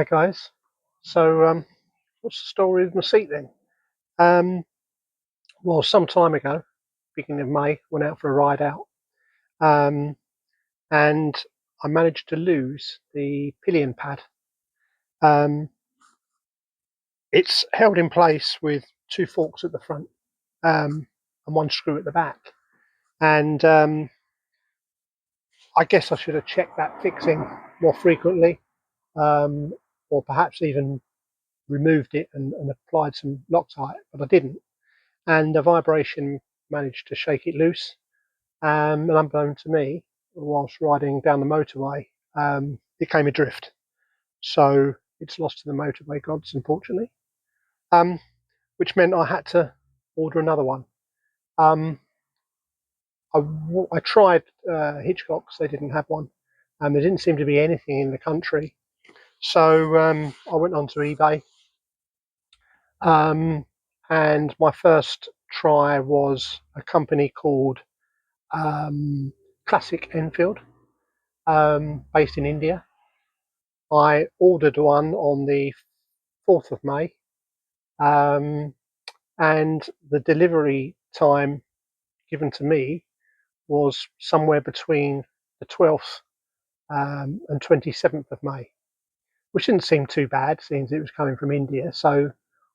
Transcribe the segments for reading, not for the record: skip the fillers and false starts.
Hi guys. So, what's the story of my seat then? Um, well, some time ago, beginning of May, went out for a ride out, um, and I managed to lose the pillion pad. Um, it's held in place with two forks at the front and one screw at the back. And I guess I should have checked that fixing more frequently, um, or perhaps even removed it and applied some Loctite, but I didn't. And the vibration managed to shake it loose. And unbeknown to me, whilst riding down the motorway, it came adrift. So it's lost to the motorway gods, unfortunately, um, which meant I had to order another one. Um, I tried Hitchcock's, they didn't have one, and there didn't seem to be anything in the country. So I went onto eBay, um, and my first try was a company called Classic Enfield, based in India. I ordered one on the 4th of May, um, and the delivery time given to me was somewhere between the 12th and 27th of May, which didn't seem too bad, since it was coming from India. So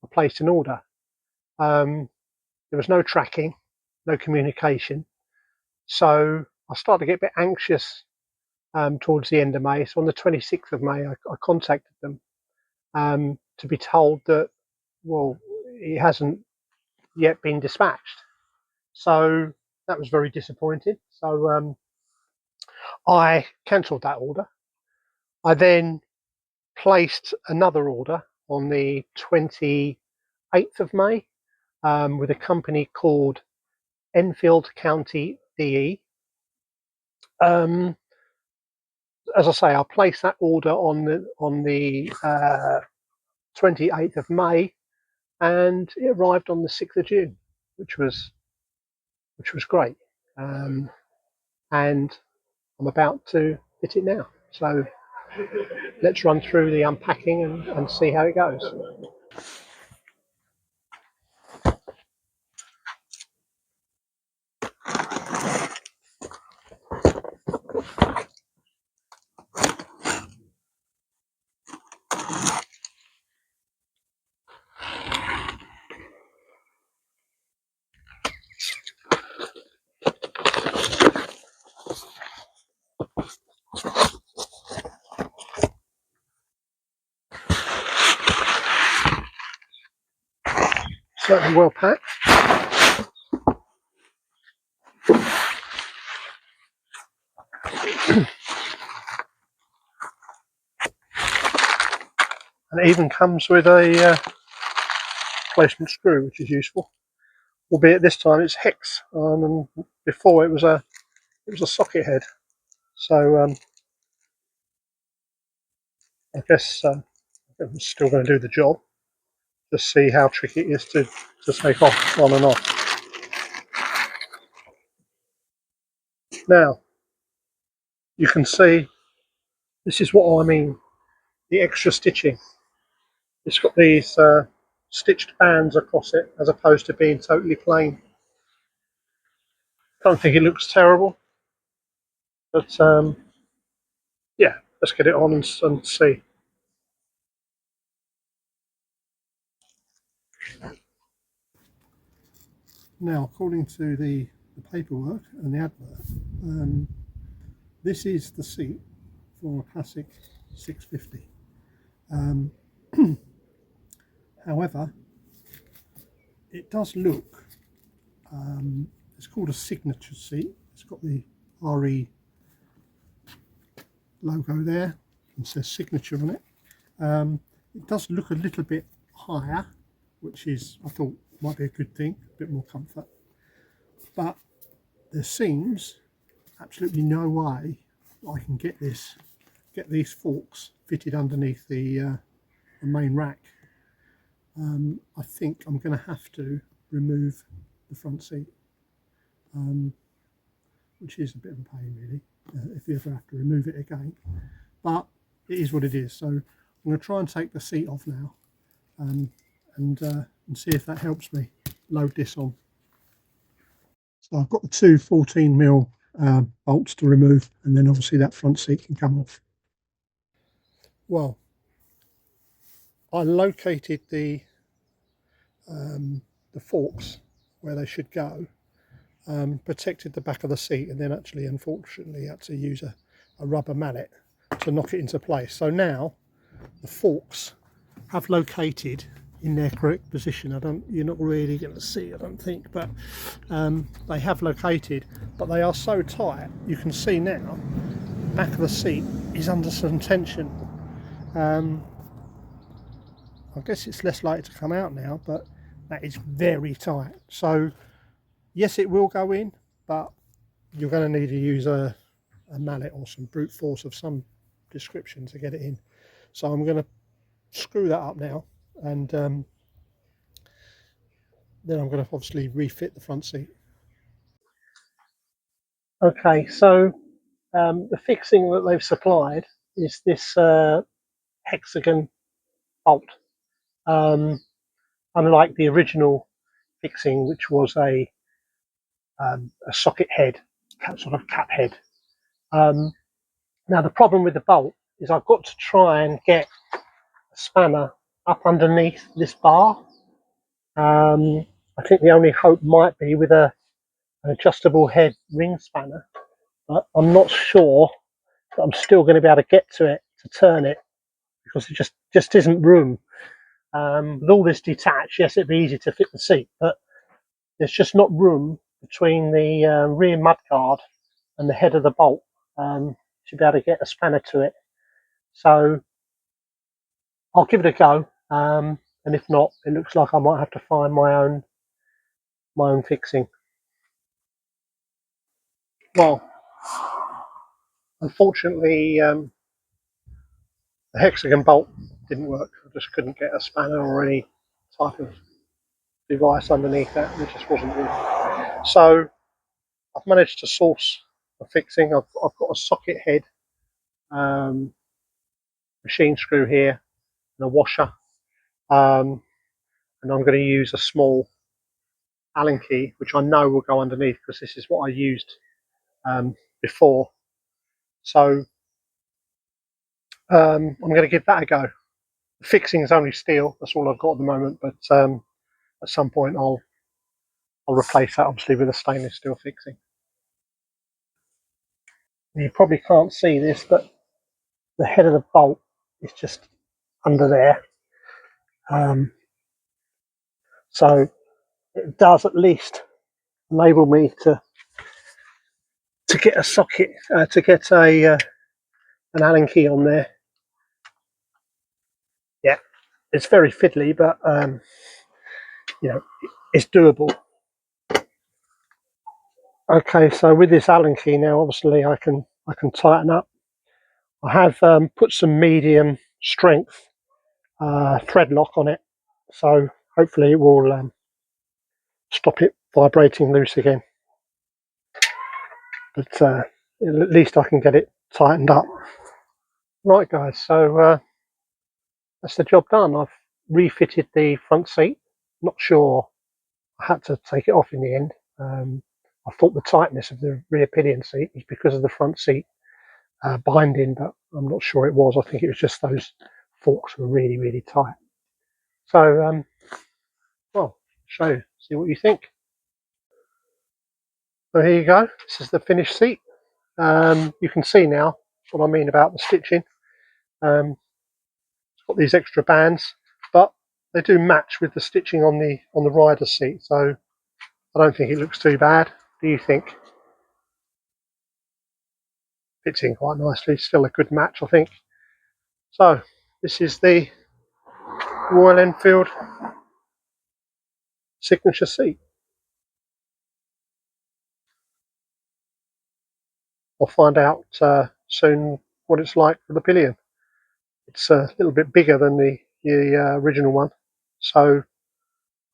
I placed an order. Um, there was no tracking, no communication. So I started to get a bit anxious towards the end of May. So on the 26th of May, I contacted them to be told that, well, it hasn't yet been dispatched. So that was very disappointing. So I cancelled that order. I then placed another order on the 28th of May with a company called Enfield County DE. As I say, I placed that order on the 28th of May, and it arrived on the 6th of June, which was great. And I'm about to fit it now. So let's run through the unpacking and see how it goes. Certainly well packed. And it even comes with a replacement screw, which is useful. Albeit this time it's hex, and before it was a socket head. So I guess I'm still going to do the job. Just see how tricky it is to take off on and off. Now you can see this is what I mean. The extra stitching. It's got these stitched bands across it, as opposed to being totally plain. Don't think it looks terrible, but yeah, let's get it on and see. Now, according to the paperwork and the advert, this is the seat for a Classic 650. However, it does look, it's called a signature seat. It's got the RE logo there and says signature on it. It does look a little bit higher, which is, I thought, might be a good thing, a bit more comfort. But there seems absolutely no way I can get these forks fitted underneath the main rack. I think I'm going to have to remove the front seat, which is a bit of a pain really, if you ever have to remove it again. But it is what it is. So I'm going to try and take the seat off now, and see if that helps me load this on. So I've got the two 14mm bolts to remove, and then obviously that front seat can come off. Well, I located the forks where they should go, protected the back of the seat, and then actually unfortunately had to use a rubber mallet to knock it into place. So now the forks have located in their correct position. You're not really going to see, I don't think, but they have located, but they are so tight. You can see now the back of the seat is under some tension. I guess it's less likely to come out now, but that is very tight. So yes, it will go in, but you're going to need to use a mallet or some brute force of some description to get it in. So I'm going to screw that up now, and then I'm going to obviously refit the front seat. Okay, so the fixing that they've supplied is this hexagon bolt. Unlike the original fixing, which was a socket head, sort of cap head. Now the problem with the bolt is I've got to try and get a spanner up underneath this bar. I think the only hope might be with an adjustable head ring spanner, but I'm not sure that I'm still going to be able to get to it to turn it, because it just isn't room. With all this detached, yes, it'd be easy to fit the seat, but there's just not room between the rear mudguard and the head of the bolt to be able to get a spanner to it. So I'll give it a go, and if not, it looks like I might have to find my own fixing. Well, unfortunately, the hexagon bolt didn't work. I just couldn't get a spanner or any type of device underneath that. It just wasn't in. So I've managed to source a fixing. I've got a socket head, machine screw here, and a washer. And I'm going to use a small Allen key, which I know will go underneath because this is what I used before. So I'm going to give that a go. The fixing is only steel. That's all I've got at the moment, but at some point I'll replace that obviously with a stainless steel fixing. You probably can't see this, but the head of the bolt is just under there. So it does at least enable me to get a socket, to get an Allen key on there. Yeah, it's very fiddly, but you know, it's doable. Okay, so with this Allen key now, obviously I can tighten up. I have put some medium strength thread lock on it, so hopefully it will stop it vibrating loose again. But at least I can get it tightened up. Right guys, so that's the job done. I've refitted the front seat. Not sure I had to take it off in the end. I thought the tightness of the rear pillion seat was because of the front seat binding, but I'm not sure it was. I think it was just those forks were really, really tight. So, well, show you, see what you think. So here you go. This is the finished seat. You can see now what I mean about the stitching. It's got these extra bands, but they do match with the stitching on the rider's seat. So I don't think it looks too bad. Do you think? Fits in quite nicely. Still a good match, I think. So this is the Royal Enfield signature seat. I'll find out soon what it's like for the pillion. It's a little bit bigger than the original one, so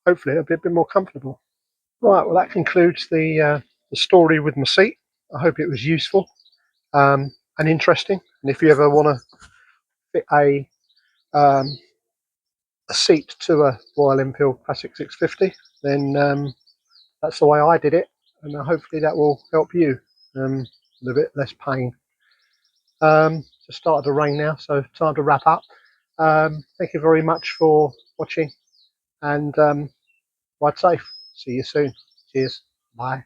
hopefully it'll be a bit more comfortable. Right, well that concludes the story with my seat. I hope it was useful and interesting. And if you ever want to fit a a seat to a Royal Enfield Classic 650, then that's the way I did it, and hopefully that will help you with a bit less pain. It's started to rain now, so time to wrap up. Thank you very much for watching, and ride safe. See you soon. Cheers. Bye.